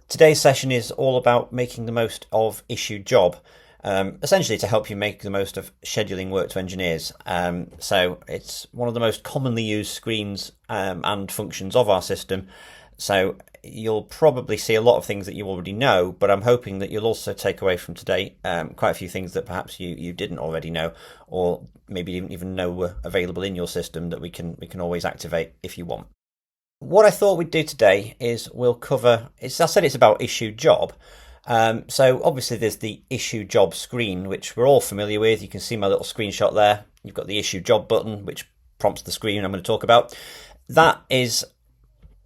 Today's session is all about making the most of issued job, essentially to help you make the most of scheduling work to engineers. So it's one of the most commonly used screens and functions of our system. So you'll probably see a lot of things that you already know, but I'm hoping that you'll also take away from today quite a few things that perhaps you didn't already know, or maybe didn't even know were available in your system that we can always activate if you want. What I thought we'd do today is we'll cover, I said it's about issue job. So obviously there's the issue job screen, which we're all familiar with. You can see my little screenshot there. You've got the issue job button, which prompts the screen I'm going to talk about. That is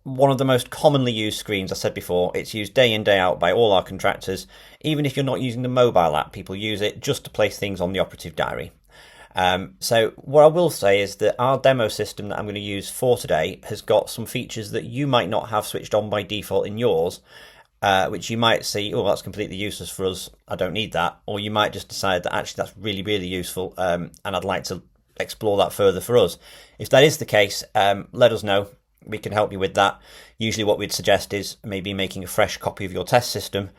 one of the most commonly used screens. I said before, it's used day in, day out by all our contractors. Even if you're not using the mobile app, people use it just to place things on the operative diary. So what I will say is that our demo system that I'm going to use for today has got some features that you might not have switched on by default in yours, which you might see, oh, that's completely useless for us, I don't need that. Or you might just decide that actually that's really, really useful, and I'd like to explore that further for us. If that is the case, let us know. We can help you with that. Usually what we'd suggest is maybe making a fresh copy of your test system,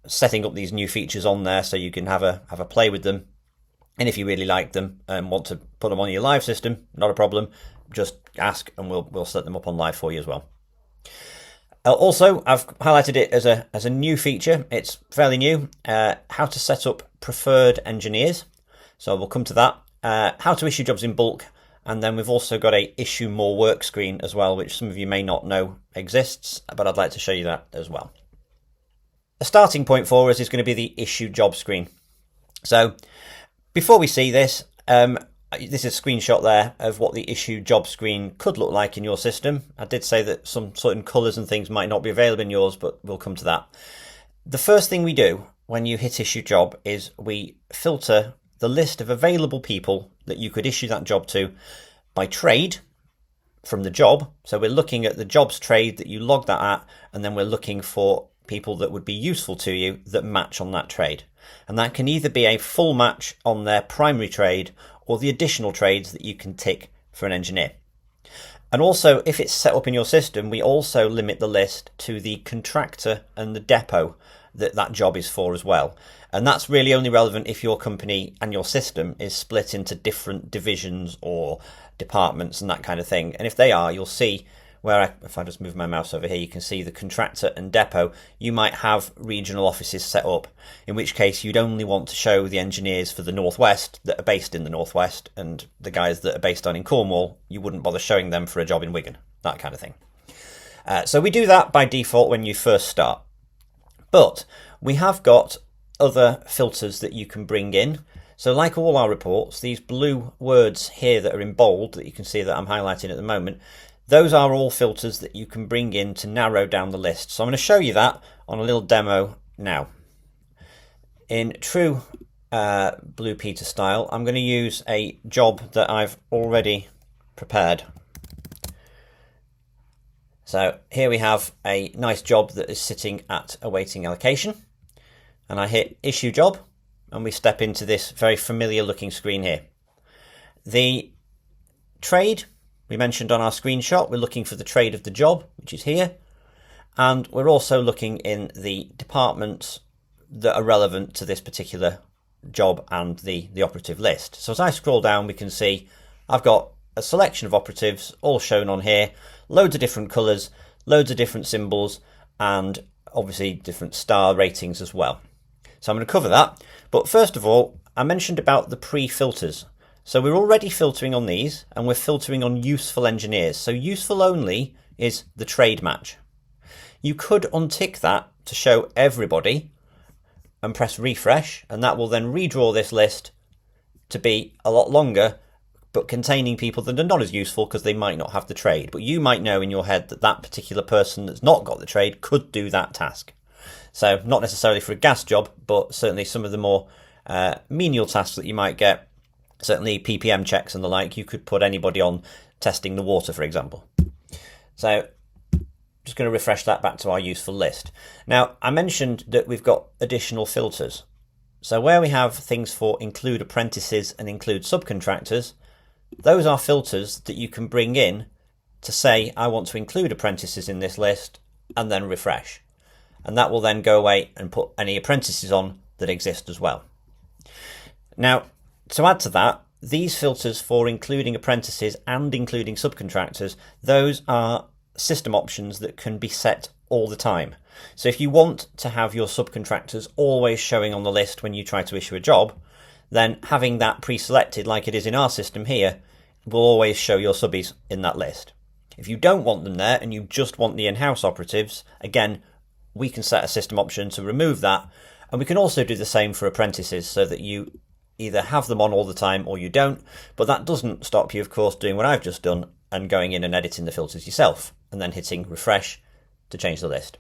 setting up these new features on there so you can have a play with them. And if you really like them and want to put them on your live system, not a problem. Just ask and we'll set them up on live for you as well. Also, I've highlighted it as a new feature. It's fairly new. How to set up preferred engineers. So we'll come to that. How to issue jobs in bulk. And then we've also got a issue more work screen as well, which some of you may not know exists, but I'd like to show you that as well. A starting point for us is going to be the issue job screen. So before we see this, this is a screenshot there of what the issue job screen could look like in your system. I did say that some certain colours and things might not be available in yours, but we'll come to that. The first thing we do when you hit issue job is we filter the list of available people that you could issue that job to by trade from the job. So we're looking at the jobs trade that you logged that at, and then we're looking for people that would be useful to you that match on that trade. And that can either be a full match on their primary trade or the additional trades that you can tick for an engineer. And also, if it's set up in your system, we also limit the list to the contractor and the depot that job is for as well. And that's really only relevant if your company and your system is split into different divisions or departments and that kind of thing. And if they are, you'll see where if I just move my mouse over here, you can see the contractor and depot. You might have regional offices set up, in which case you'd only want to show the engineers for the Northwest that are based in the Northwest, and the guys that are based on in Cornwall, you wouldn't bother showing them for a job in Wigan, that kind of thing. So we do that by default when you first start. But we have got other filters that you can bring in. So like all our reports, these blue words here that are in bold that you can see that I'm highlighting at the moment, those are all filters that you can bring in to narrow down the list. So I'm going to show you that on a little demo now. In true Blue Peter style, I'm going to use a job that I've already prepared. So here we have a nice job that is sitting at awaiting allocation. And I hit issue job and we step into this very familiar looking screen here. The trade we mentioned on our screenshot, we're looking for the trade of the job, which is here. And we're also looking in the departments that are relevant to this particular job and the operative list. So as I scroll down, we can see I've got a selection of operatives all shown on here, loads of different colours, loads of different symbols, and obviously different star ratings as well. So I'm going to cover that. But first of all, I mentioned about the pre-filters. So we're already filtering on these, and we're filtering on useful engineers. So useful only is the trade match. You could untick that to show everybody and press refresh, and that will then redraw this list to be a lot longer, but containing people that are not as useful because they might not have the trade. But you might know in your head that that particular person that's not got the trade could do that task. So not necessarily for a gas job, but certainly some of the more menial tasks that you might get. Certainly PPM checks and the like, you could put anybody on testing the water, for example. So just going to refresh that back to our useful list. Now, I mentioned that we've got additional filters. So where we have things for include apprentices and include subcontractors, those are filters that you can bring in to say, I want to include apprentices in this list, and then refresh. and that will then go away and put any apprentices on that exist as well. Now, to add to that, these filters for including apprentices and including subcontractors, those are system options that can be set all the time. So if you want to have your subcontractors always showing on the list when you try to issue a job, then having that pre-selected like it is in our system here will always show your subbies in that list. If you don't want them there and you just want the in-house operatives, again, we can set a system option to remove that, and we can also do the same for apprentices so that you either have them on all the time or you don't, but that doesn't stop you, of course, doing what I've just done and going in and editing the filters yourself and then hitting refresh to change the list.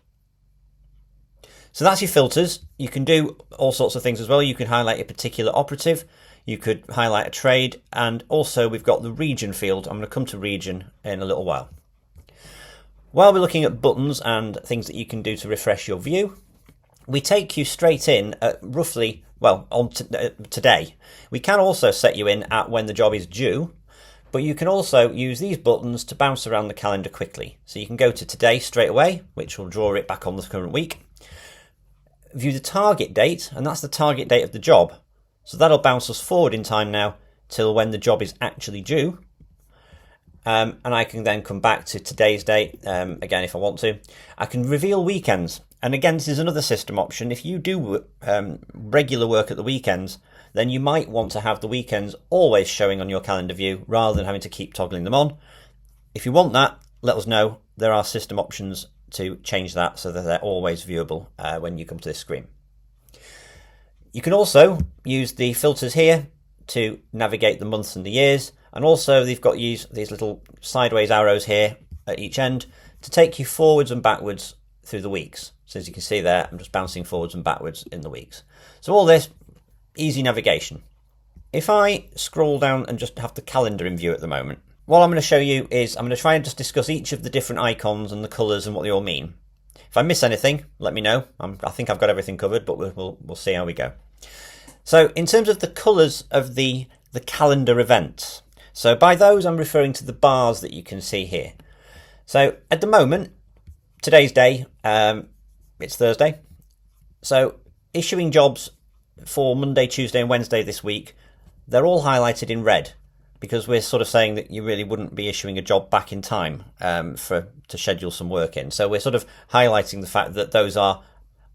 So that's your filters. You can do all sorts of things as well. You can highlight a particular operative, you could highlight a trade, and also we've got the region field. I'm going to come to region in a little while. While we're looking at buttons and things that you can do to refresh your view, we take you straight in at roughly, well, on today. We can also set you in at when the job is due, but you can also use these buttons to bounce around the calendar quickly. So you can go to today straight away, which will draw it back on the current week. View the target date, and that's the target date of the job. So that'll bounce us forward in time now till when the job is actually due. And I can then come back to today's date again if I want to. I can reveal weekends. And again, this is another system option. If you do regular work at the weekends, then you might want to have the weekends always showing on your calendar view rather than having to keep toggling them on. If you want that, let us know. There are system options to change that so that they're always viewable when you come to this screen. You can also use the filters here to navigate the months and the years, and also they've got these little sideways arrows here at each end to take you forwards and backwards through the weeks. So as you can see there, I'm just bouncing forwards and backwards in the weeks. So all this, easy navigation. If I scroll down and just have the calendar in view at the moment, what I'm going to show you is I'm going to try and just discuss each of the different icons and the colours and what they all mean. If I miss anything, let me know. I think I've got everything covered, but we'll see how we go. So in terms of the colours of the calendar events, so by those I'm referring to the bars that you can see here. So at the moment, today's day, it's Thursday. So issuing jobs for Monday, Tuesday and Wednesday this week, they're all highlighted in red because we're sort of saying that you really wouldn't be issuing a job back in time to schedule some work in. So we're sort of highlighting the fact that those are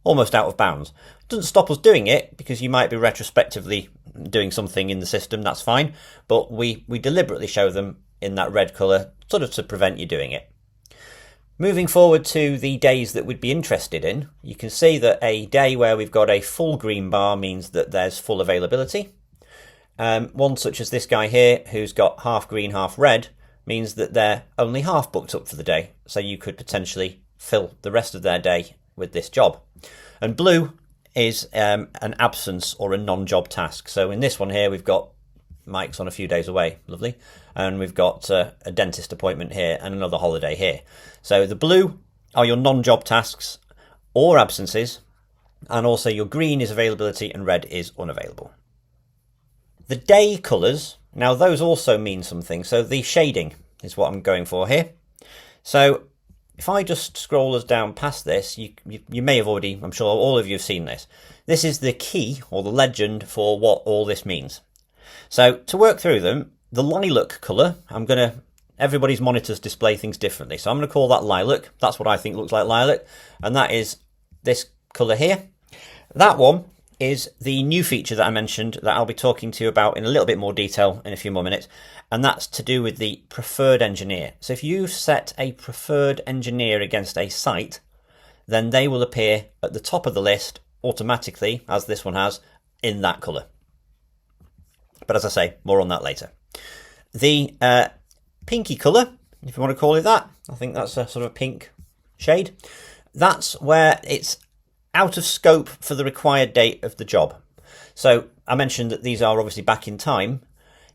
almost out of bounds. It doesn't stop us doing it because you might be retrospectively doing something in the system, that's fine, but we deliberately show them in that red colour sort of to prevent you doing it. Moving forward to the days that we'd be interested in, you can see that a day where we've got a full green bar means that there's full availability. One such as this guy here, who's got half green, half red, means that they're only half booked up for the day. So you could potentially fill the rest of their day with this job. And blue is an absence or a non-job task. So in this one here, we've got Mike's on a few days away, lovely. And we've got a dentist appointment here and another holiday here. So the blue are your non-job tasks or absences, and also your green is availability and red is unavailable. The day colours, now those also mean something. So the shading is what I'm going for here. So if I just scroll us down past this, you may have already, I'm sure all of you have seen this. This is the key or the legend for what all this means. So to work through them, the lilac colour, everybody's monitors display things differently. So I'm going to call that lilac. That's what I think looks like lilac. And that is this colour here. That one is the new feature that I mentioned that I'll be talking to you about in a little bit more detail in a few more minutes. And that's to do with the preferred engineer. So if you set a preferred engineer against a site, then they will appear at the top of the list automatically, as this one has, in that colour. But as I say, more on that later. The pinky colour, if you want to call it that, I think that's a sort of a pink shade. That's where it's out of scope for the required date of the job. So I mentioned that these are obviously back in time.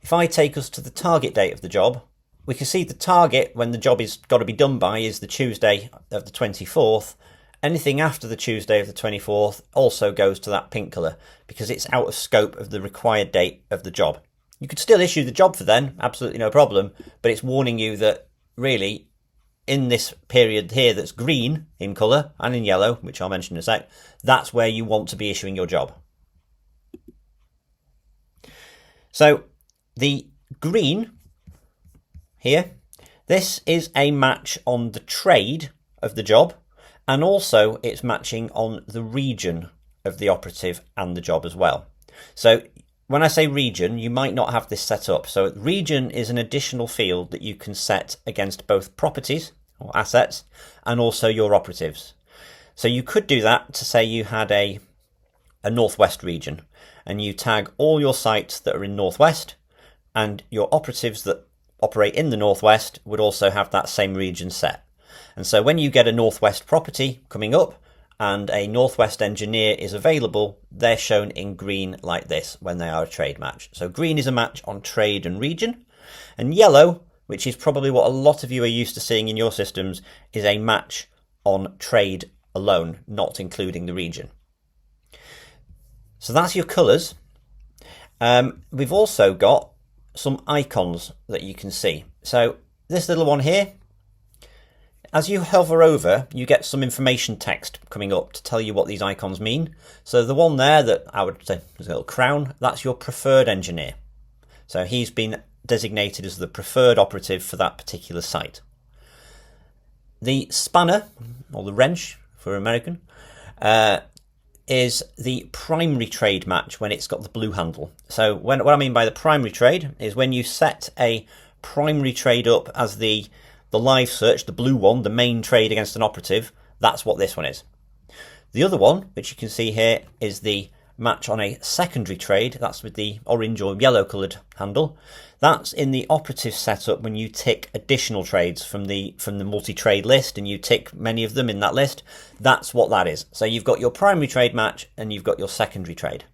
If I take us to the target date of the job, we can see the target when the job is got to be done by is the Tuesday of the 24th. Anything after the Tuesday of the 24th also goes to that pink colour because it's out of scope of the required date of the job. You could still issue the job for then, absolutely no problem, but it's warning you that really in this period here that's green in colour and in yellow, which I'll mention in a sec, that's where you want to be issuing your job. So the green here, this is a match on the trade of the job, and also it's matching on the region of the operative and the job as well. So when I say region, you might not have this set up. So region is an additional field that you can set against both properties or assets and also your operatives. So you could do that to say you had a northwest region, and you tag all your sites that are in northwest, and your operatives that operate in the northwest would also have that same region set. And so when you get a northwest property coming up and a northwest engineer is available, they're shown in green like this when they are a trade match. So green is a match on trade and region, and yellow, which is probably what a lot of you are used to seeing in your systems, is a match on trade alone, not including the region. So that's your colours. We've also got some icons that you can see. So this little one here, as you hover over, you get some information text coming up to tell you what these icons mean. So the one there that I would say is a little crown, that's your preferred engineer. So he's been designated as the preferred operative for that particular site. The spanner, or the wrench for American, is the primary trade match when it's got the blue handle. So what I mean by the primary trade is when you set a primary trade up as the live search, the blue one, the main trade against an operative, that's what this one is. The other one, which you can see here, is the match on a secondary trade. That's with the orange or yellow coloured handle. That's in the operative setup when you tick additional trades from the multi-trade list, and you tick many of them in that list. That's what that is. So you've got your primary trade match and you've got your secondary trade.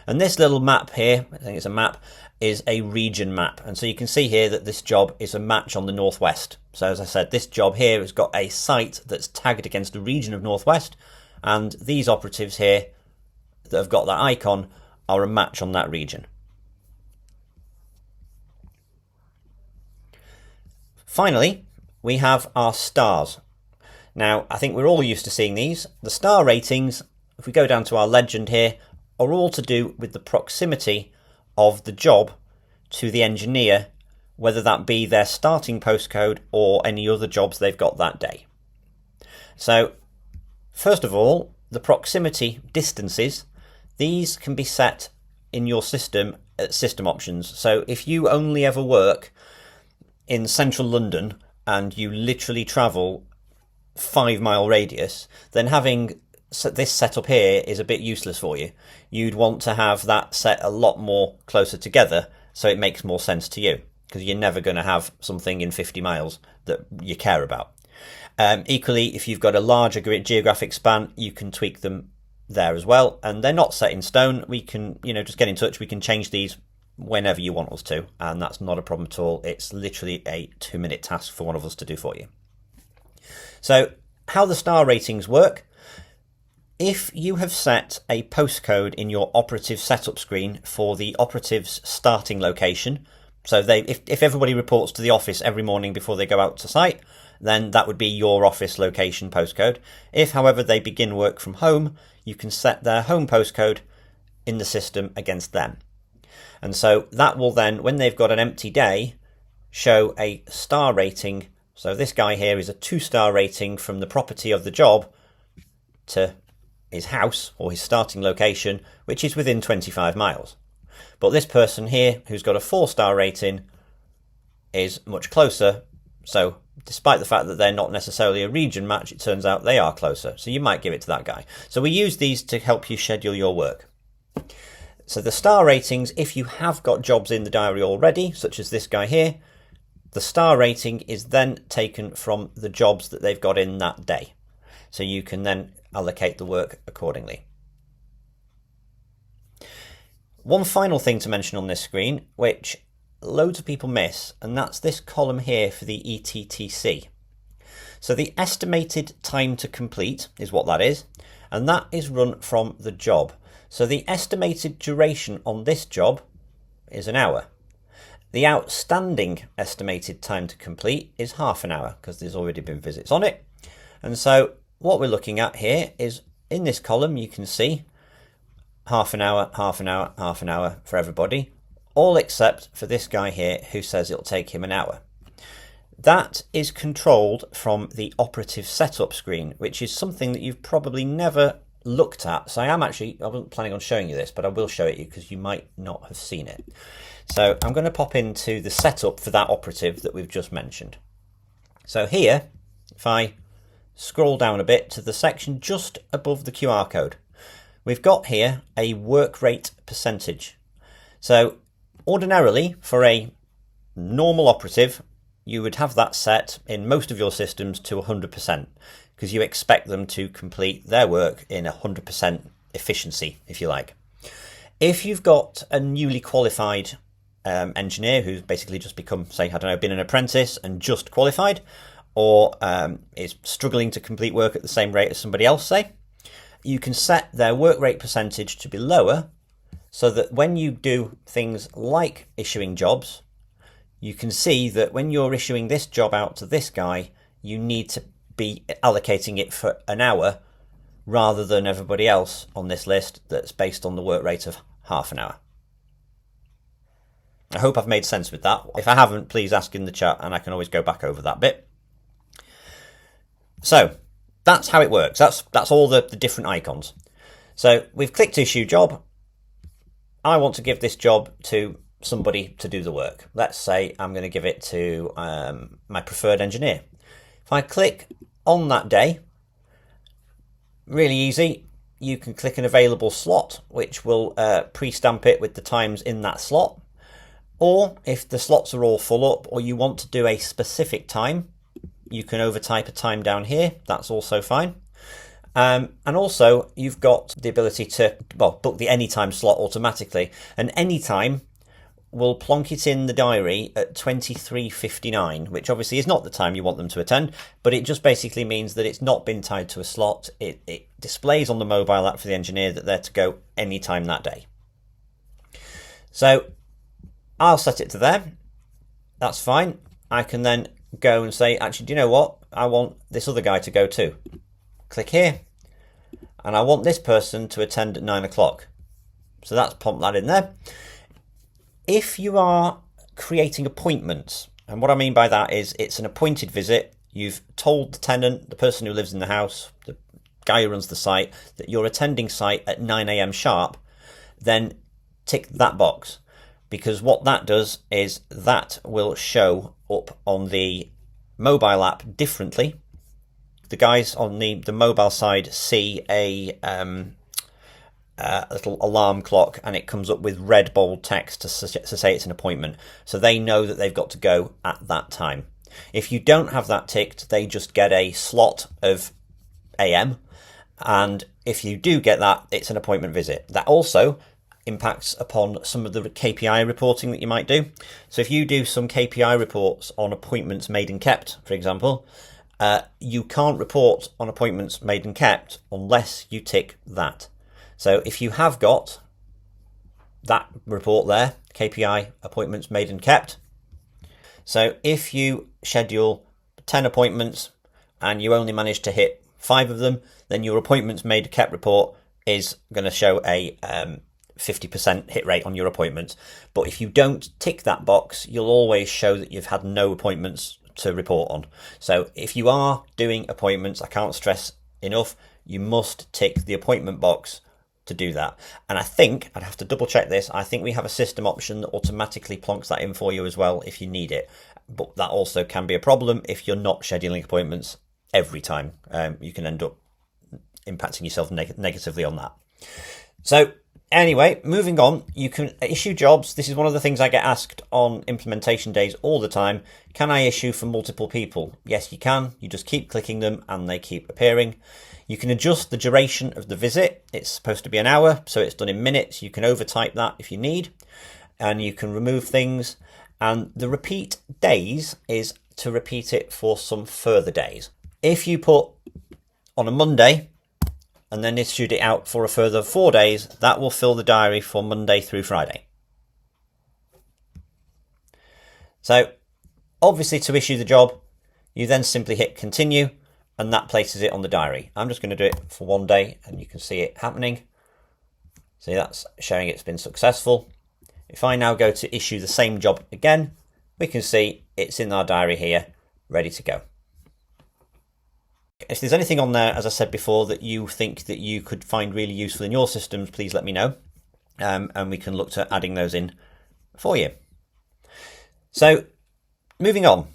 And this little map here, I think it's a map, is a region map. And so you can see here that this job is a match on the northwest. So as I said, this job here has got a site that's tagged against the region of northwest, and these operatives here that have got that icon are a match on that region. Finally, we have our stars. Now, I think we're all used to seeing these. The star ratings, if we go down to our legend here, are all to do with the proximity of the job to the engineer, whether that be their starting postcode or any other jobs they've got that day. So, first of all, the proximity distances, these can be set in your system at system options. So if you only ever work in central London and you literally travel 5 mile radius, then having this set up here is a bit useless for you. You'd want to have that set a lot more closer together so it makes more sense to you, because you're never going to have something in 50 miles that you care about. Equally, if you've got a larger geographic span, you can tweak them there as well, and they're not set in stone. We can, just get in touch. We can change these whenever you want us to, and that's not a problem at all. It's literally a 2-minute task for one of us to do for you. So how the star ratings work: if you have set a postcode in your operative setup screen for the operative's starting location, so if everybody reports to the office every morning before they go out to site, then that would be your office location postcode. If, however, they begin work from home, you can set their home postcode in the system against them. And so that will then, when they've got an empty day, show a star rating. So this guy here is a 2-star rating from the property of the job to his house or his starting location, which is within 25 miles. But this person here, who's got a 4-star rating, is much closer. So despite the fact that they're not necessarily a region match, it turns out they are closer. So you might give it to that guy. So we use these to help you schedule your work. So the star ratings, if you have got jobs in the diary already, such as this guy here, the star rating is then taken from the jobs that they've got in that day. So you can then allocate the work accordingly. One final thing to mention on this screen, which loads of people miss, and that's this column here for the ETTC. So the estimated time to complete is what that is, and that is run from the job. So the estimated duration on this job is an hour. The outstanding estimated time to complete is half an hour because there's already been visits on it. And so what we're looking at here is in this column, you can see half an hour, half an hour, half an hour for everybody, all except for this guy here who says it'll take him an hour. That is controlled from the operative setup screen, which is something that you've probably never looked at. So I wasn't planning on showing you this, but I will show it you because you might not have seen it. So I'm going to pop into the setup for that operative that we've just mentioned. So here, if I scroll down a bit to the section just above the QR code, we've got here a work rate percentage. So ordinarily for a normal operative, you would have that set in most of your systems to 100% because you expect them to complete their work in 100% efficiency, if you like. If you've got a newly qualified engineer who's basically just become, say, I don't know, been an apprentice and just qualified, or is struggling to complete work at the same rate as somebody else, say, you can set their work rate percentage to be lower so that when you do things like issuing jobs, you can see that when you're issuing this job out to this guy, you need to be allocating it for an hour rather than everybody else on this list that's based on the work rate of half an hour. I hope I've made sense with that. If I haven't, please ask in the chat and I can always go back over that bit. So that's how it works. That's all the different icons. So we've clicked issue job. I want to give this job to somebody to do the work. Let's say I'm going to give it to my preferred engineer. If I click on that day, really easy, you can click an available slot, which will pre-stamp it with the times in that slot. Or if the slots are all full up or you want to do a specific time, you can overtype a time down here. That's also fine. And also you've got the ability to book the anytime slot automatically, and anytime will plonk it in the diary at 23:59, which obviously is not the time you want them to attend, but it just basically means that it's not been tied to a slot. It displays on the mobile app for the engineer that they're to go anytime that day. So I'll set it to there. That's fine. I can then go and say, actually, do you know what? I want this other guy to go too. Click here. And I want this person to attend at 9 o'clock. So that's pumped that in there. If you are creating appointments, and what I mean by that is it's an appointed visit, you've told the tenant, the person who lives in the house, the guy who runs the site, that you're attending site at 9 a.m. sharp, then tick that box. Because what that does is that will show up on the mobile app differently. The guys on the mobile side see a little alarm clock, and it comes up with red bold text to say it's an appointment. So they know that they've got to go at that time. If you don't have that ticked, they just get a slot of AM. And if you do get that, it's an appointment visit. That also impacts upon some of the KPI reporting that you might do. So if you do some KPI reports on appointments made and kept, for example, you can't report on appointments made and kept unless you tick that. So if you have got that report there, KPI appointments made and kept, so if you schedule 10 appointments and you only manage to hit 5 of them, then your appointments made and kept report is going to show a 50% hit rate on your appointments. But if you don't tick that box, you'll always show that you've had no appointments to report on. So if you are doing appointments, I can't stress enough, you must tick the appointment box to do that. And I think, I'd have to double check this, I think we have a system option that automatically plonks that in for you as well if you need it. But that also can be a problem if you're not scheduling appointments every time. You can end up impacting yourself negatively on that. So anyway, moving on, you can issue jobs. This is one of the things I get asked on implementation days all the time. Can I issue for multiple people? Yes, you can. You just keep clicking them and they keep appearing. You can adjust the duration of the visit. It's supposed to be an hour, so it's done in minutes. You can overtype that if you need, and you can remove things. And the repeat days is to repeat it for some further days. If you put on a Monday and then issued it out for a further 4 days, that will fill the diary for Monday through Friday. So obviously to issue the job, you then simply hit continue and that places it on the diary. I'm just going to do it for 1 day and you can see it happening. See, that's showing it's been successful. If I now go to issue the same job again, we can see it's in our diary here, ready to go. If there's anything on there, as I said before, that you think that you could find really useful in your systems, please let me know. And we can look to adding those in for you. So moving on,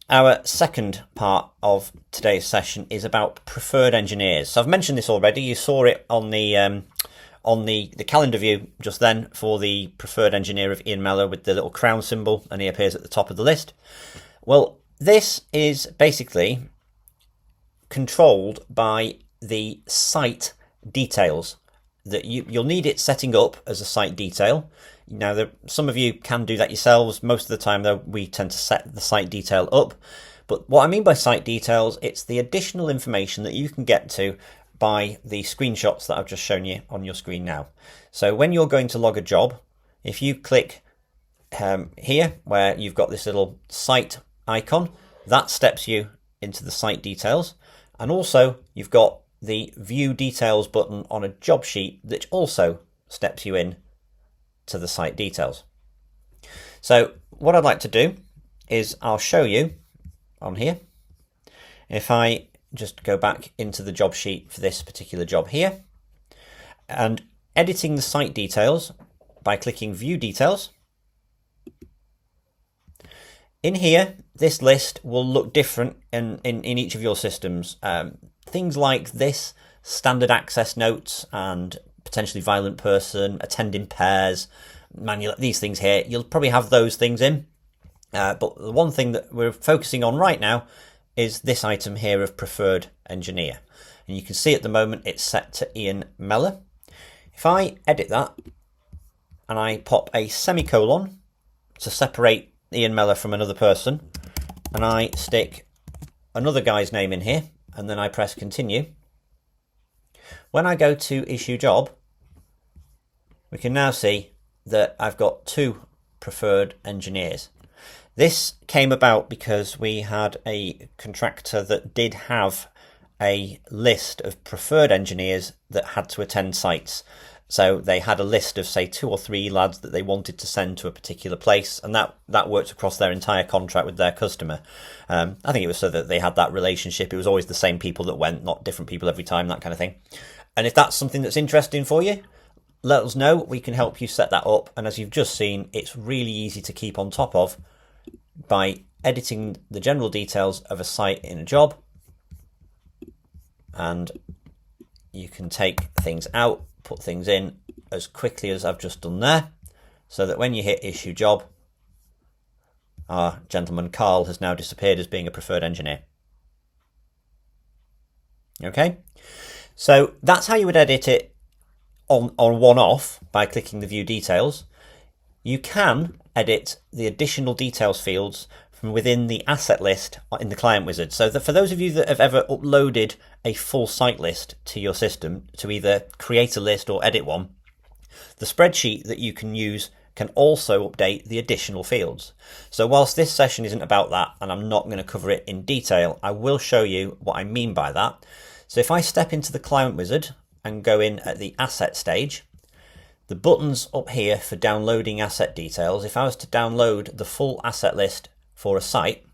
our second part of today's session is about preferred engineers. So I've mentioned this already. You saw it on the calendar view just then for the preferred engineer of Ian Mellor with the little crown symbol, and he appears at the top of the list. Well, this is basically controlled by the site details that you'll need it setting up as a site detail. Now, some of you can do that yourselves. Most of the time, though, we tend to set the site detail up. But what I mean by site details, it's the additional information that you can get to by the screenshots that I've just shown you on your screen now. So when you're going to log a job, if you click here where you've got this little site icon, that steps you into the site details. And also you've got the view details button on a job sheet that also steps you in to the site details. So what I'd like to do is I'll show you on here. If I just go back into the job sheet for this particular job here and editing the site details by clicking view details. In here, this list will look different in each of your systems. Things like this, standard access notes and potentially violent person, attending pairs, manual, these things here, you'll probably have those things in. But the one thing that we're focusing on right now is this item here of preferred engineer. And you can see at the moment it's set to Ian Mellor. If I edit that and I pop a semicolon to separate Ian Mellor from another person, and I stick another guy's name in here, and then I press continue. When I go to issue job, we can now see that I've got 2 preferred engineers. This came about because we had a contractor that did have a list of preferred engineers that had to attend sites. So they had a list of, say, 2 or 3 lads that they wanted to send to a particular place, and that worked across their entire contract with their customer. I think it was so that they had that relationship. It was always the same people that went, not different people every time, that kind of thing. And if that's something that's interesting for you, let us know. We can help you set that up. And as you've just seen, it's really easy to keep on top of by editing the general details of a site in a job. And you can take things out, put things in as quickly as I've just done there, so that when you hit issue job, our gentleman Carl has now disappeared as being a preferred engineer. Okay, so that's how you would edit it on one-off by clicking the view details. You can edit the additional details fields from within the asset list in the client wizard. So that for those of you that have ever uploaded a full site list to your system to either create a list or edit one, the spreadsheet that you can use can also update the additional fields. So whilst this session isn't about that, and I'm not going to cover it in detail, I will show you what I mean by that. So if I step into the client wizard and go in at the asset stage, the buttons up here for downloading asset details, if I was to download the full asset list for a site,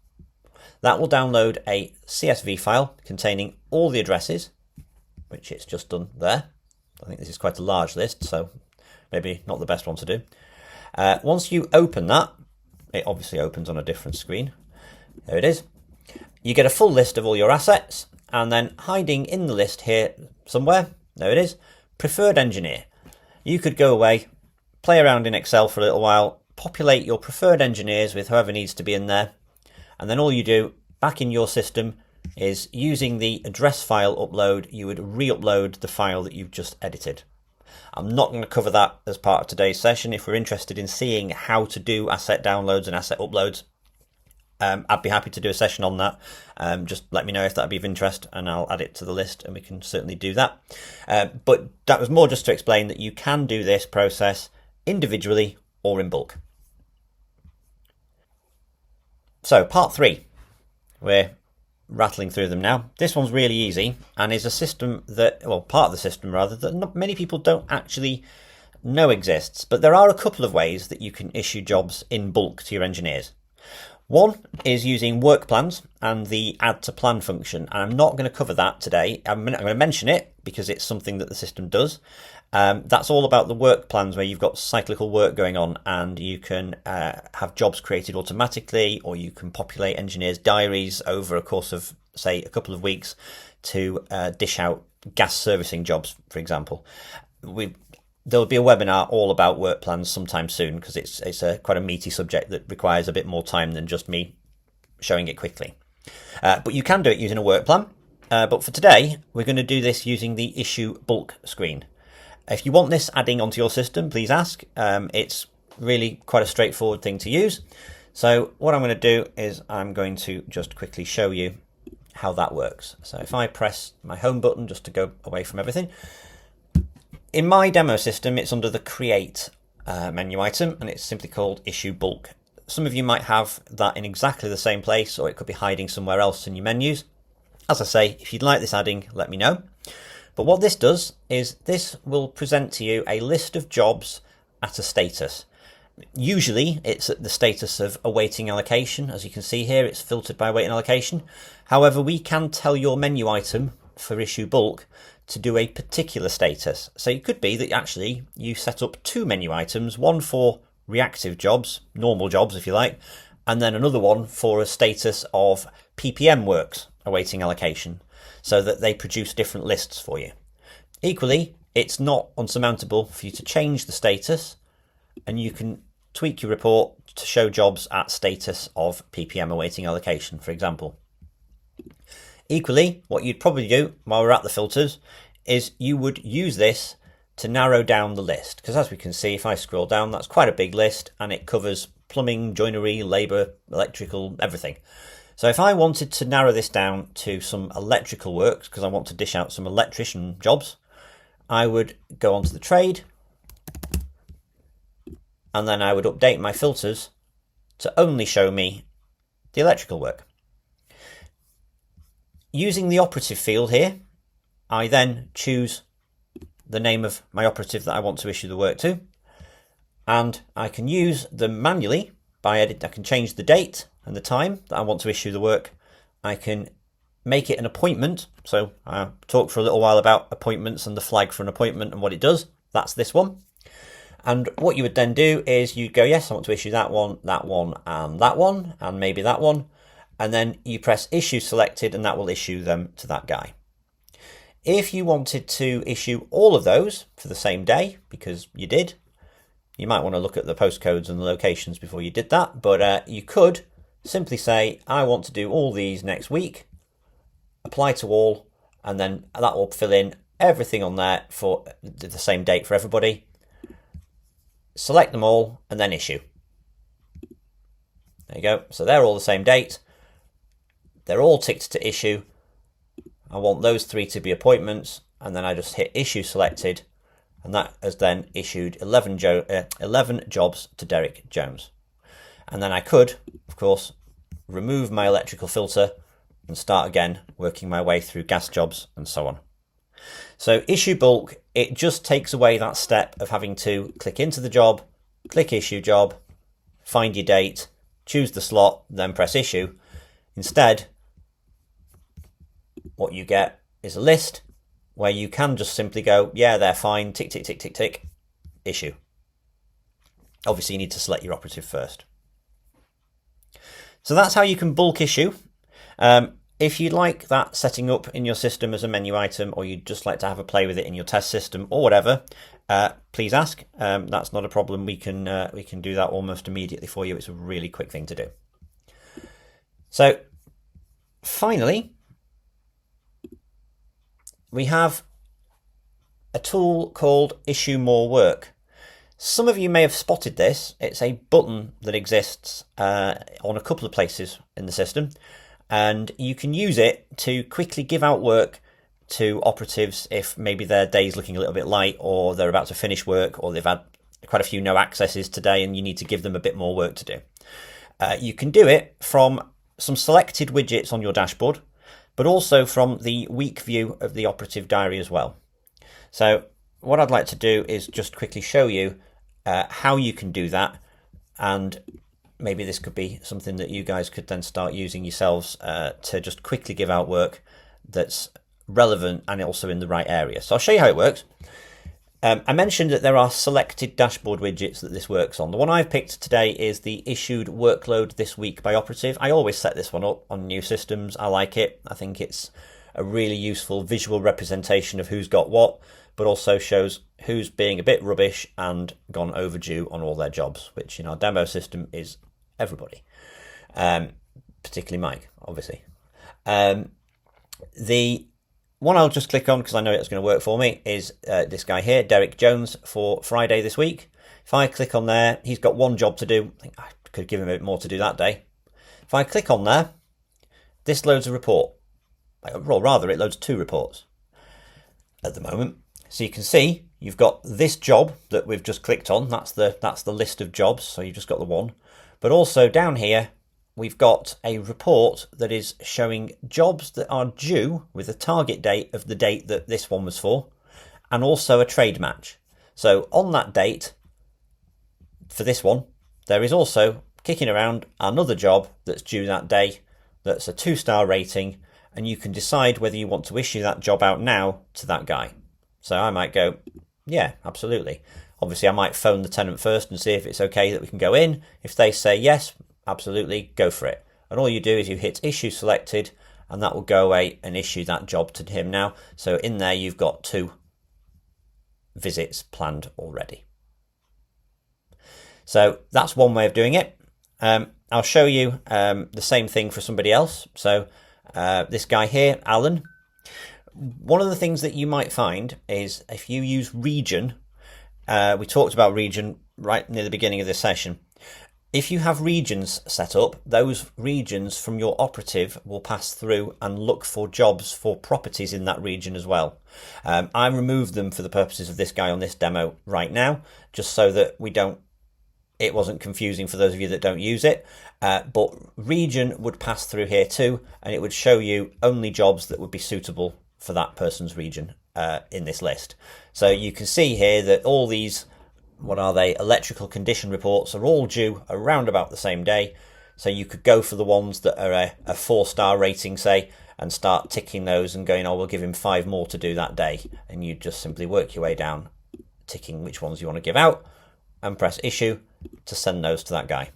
that will download a CSV file containing all the addresses, which it's just done there. I think this is quite a large list, so maybe not the best one to do. Once you open that, it obviously opens on a different screen. There it is. You get a full list of all your assets, and then hiding in the list here somewhere, there it is, preferred engineer. You could go away, play around in Excel for a little while, populate your preferred engineers with whoever needs to be in there, and then all you do back in your system is, using the address file upload, you would re-upload the file that you've just edited. I'm not going to cover that as part of today's session. If we're interested in seeing how to do asset downloads and asset uploads, I'd be happy to do a session on that. Just let me know if that'd be of interest and I'll add it to the list, and we can certainly do that. But that was more just to explain that you can do this process individually or in bulk. So part 3, we're rattling through them now. This one's really easy and is a system that, well, part of the system rather, that not many people don't actually know exists, but there are a couple of ways that you can issue jobs in bulk to your engineers. One is using work plans and the add to plan function, and I'm not going to cover that today. I'm going to mention it because it's something that the system does. That's all about the work plans where you've got cyclical work going on and you can have jobs created automatically, or you can populate engineers' diaries over a course of, say, a couple of weeks to dish out gas servicing jobs, for example. There'll be a webinar all about work plans sometime soon because it's quite a meaty subject that requires a bit more time than just me showing it quickly. But you can do it using a work plan. But for today, we're going to do this using the issue bulk screen. If you want this adding onto your system, please ask. It's really quite a straightforward thing to use. So what I'm going to do is I'm going to just quickly show you how that works. So if I press my home button just to go away from everything. In my demo system, it's under the Create menu item, and it's simply called Issue Bulk. Some of you might have that in exactly the same place, or it could be hiding somewhere else in your menus. As I say, if you'd like this adding, let me know. But what this does is this will present to you a list of jobs at a status. Usually, it's at the status of awaiting allocation. As you can see here, it's filtered by awaiting allocation. However, we can tell your menu item for Issue Bulk to do a particular status. So it could be that actually you set up 2 menu items, one for reactive jobs, normal jobs if you like, and then another one for a status of PPM works awaiting allocation, so that they produce different lists for you. Equally, it's not unsurmountable for you to change the status, and you can tweak your report to show jobs at status of PPM awaiting allocation, for example. Equally, what you'd probably do while we're at the filters is you would use this to narrow down the list. Because as we can see, if I scroll down, that's quite a big list and it covers plumbing, joinery, labour, electrical, everything. So if I wanted to narrow this down to some electrical works, because I want to dish out some electrician jobs, I would go onto the trade and then I would update my filters to only show me the electrical work. Using the operative field here, I then choose the name of my operative that I want to issue the work to, and I can use them manually by edit. I can change the date and the time that I want to issue the work. I can make it an appointment. So I talked for a little while about appointments and the flag for an appointment and what it does. That's this one. And what you would then do is you'd go, yes, I want to issue that one, and maybe that one. And then you press issue selected and that will issue them to that guy. If you wanted to issue all of those for the same day, because you did, you might want to look at the postcodes and the locations before you did that, but you could simply say, I want to do all these next week, apply to all, and then that will fill in everything on there for the same date for everybody. Select them all and then issue. There you go. So they're all the same date. They're all ticked to issue. I want those 3 to be appointments, and then I just hit issue selected, and that has then issued 11 jobs to Derek Jones. And then I could, of course, remove my electrical filter and start again working my way through gas jobs and so on. So issue bulk, it just takes away that step of having to click into the job, click issue job, find your date, choose the slot, then press issue. Instead, what you get is a list where you can just simply go, yeah, they're fine, tick, tick, tick, tick, tick, issue. Obviously, you need to select your operative first. So that's how you can bulk issue. If you'd like that setting up in your system as a menu item, or you'd just like to have a play with it in your test system or whatever, please ask. That's not a problem. We can do that almost immediately for you. It's a really quick thing to do. So finally, we have a tool called Issue More Work. Some of you may have spotted this. It's a button that exists on a couple of places in the system, and you can use it to quickly give out work to operatives if maybe their day's looking a little bit light, or they're about to finish work, or they've had quite a few no accesses today and you need to give them a bit more work to do. You can do it from some selected widgets on your dashboard, but also from the week view of the operative diary as well. So what I'd like to do is just quickly show you how you can do that, and maybe this could be something that you guys could then start using yourselves to just quickly give out work that's relevant and also in the right area. So I'll show you how it works. I mentioned that there are selected dashboard widgets that this works on. The one I've picked today is the issued workload this week by operative. I always set this one up on new systems. I like it. I think it's a really useful visual representation of who's got what, but also shows who's being a bit rubbish and gone overdue on all their jobs, which in our demo system is everybody, particularly Mike, obviously. The one I'll just click on because I know it's going to work for me is this guy here, Derek Jones, for Friday this week. If I click on there, he's got one job to do. I think I could give him a bit more to do that day. If I click on there, this loads a report. Well, rather, it loads 2 reports at the moment. So you can see you've got this job that we've just clicked on. That's the list of jobs. So you've just got the one. But also down here, we've got a report that is showing jobs that are due with a target date of the date that this one was for, and also a trade match. So on that date, for this one, there is also kicking around another job that's due that day, that's a 2-star rating, and you can decide whether you want to issue that job out now to that guy. So I might go, yeah, absolutely. Obviously, I might phone the tenant first and see if it's okay that we can go in. If they say yes, absolutely, go for it. And all you do is you hit issue selected, and that will go away and issue that job to him now. So in there, you've got 2 visits planned already. So that's one way of doing it. I'll show you the same thing for somebody else. So this guy here, Alan. One of the things that you might find is if you use region, we talked about region right near the beginning of this session. If you have regions set up, those regions from your operative will pass through and look for jobs for properties in that region as well. I removed them for the purposes of this guy on this demo right now, just so that it wasn't confusing for those of you that don't use it. But region would pass through here too, and it would show you only jobs that would be suitable for that person's region in this list. So you can see here that all these, what are they, electrical condition reports are all due around about the same day. So you could go for the ones that are a 4-star rating, say, and start ticking those and going, oh, we'll give him 5 more to do that day. And you just simply work your way down, ticking which ones you want to give out, and press issue to send those to that guy.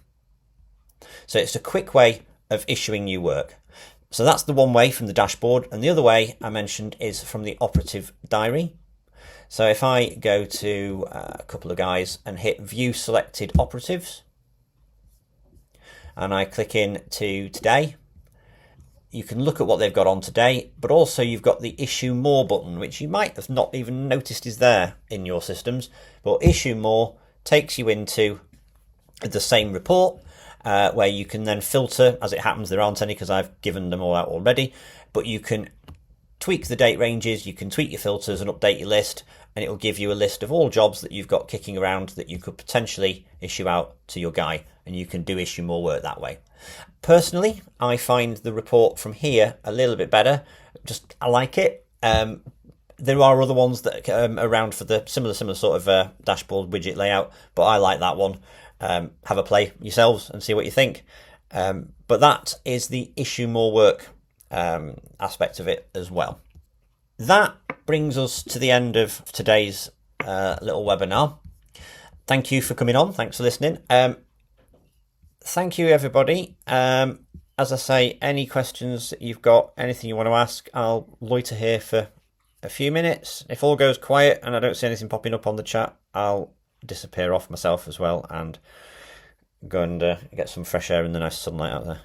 So it's a quick way of issuing new work. So that's the one way from the dashboard. And the other way I mentioned is from the operative diary. So if I go to a couple of guys and hit view selected operatives, and I click in to today, you can look at what they've got on today, but also you've got the issue more button, which you might have not even noticed is there in your systems. But issue more takes you into the same report, where you can then filter. As it happens, there aren't any because I've given them all out already, but you can tweak the date ranges, you can tweak your filters and update your list, and it will give you a list of all jobs that you've got kicking around that you could potentially issue out to your guy, and you can do issue more work that way. Personally, I find the report from here a little bit better. I like it. There are other ones that are around for the similar sort of dashboard widget layout, but I like that one. Have a play yourselves and see what you think. But that is the issue more work aspect of it as well. That brings us to the end of today's little webinar. Thank you for coming on. Thanks for listening. Thank you, everybody. As I say, any questions that you've got, anything you want to ask, I'll loiter here for a few minutes. If all goes quiet and I don't see anything popping up on the chat, I'll disappear off myself as well and go and get some fresh air in the nice sunlight out there.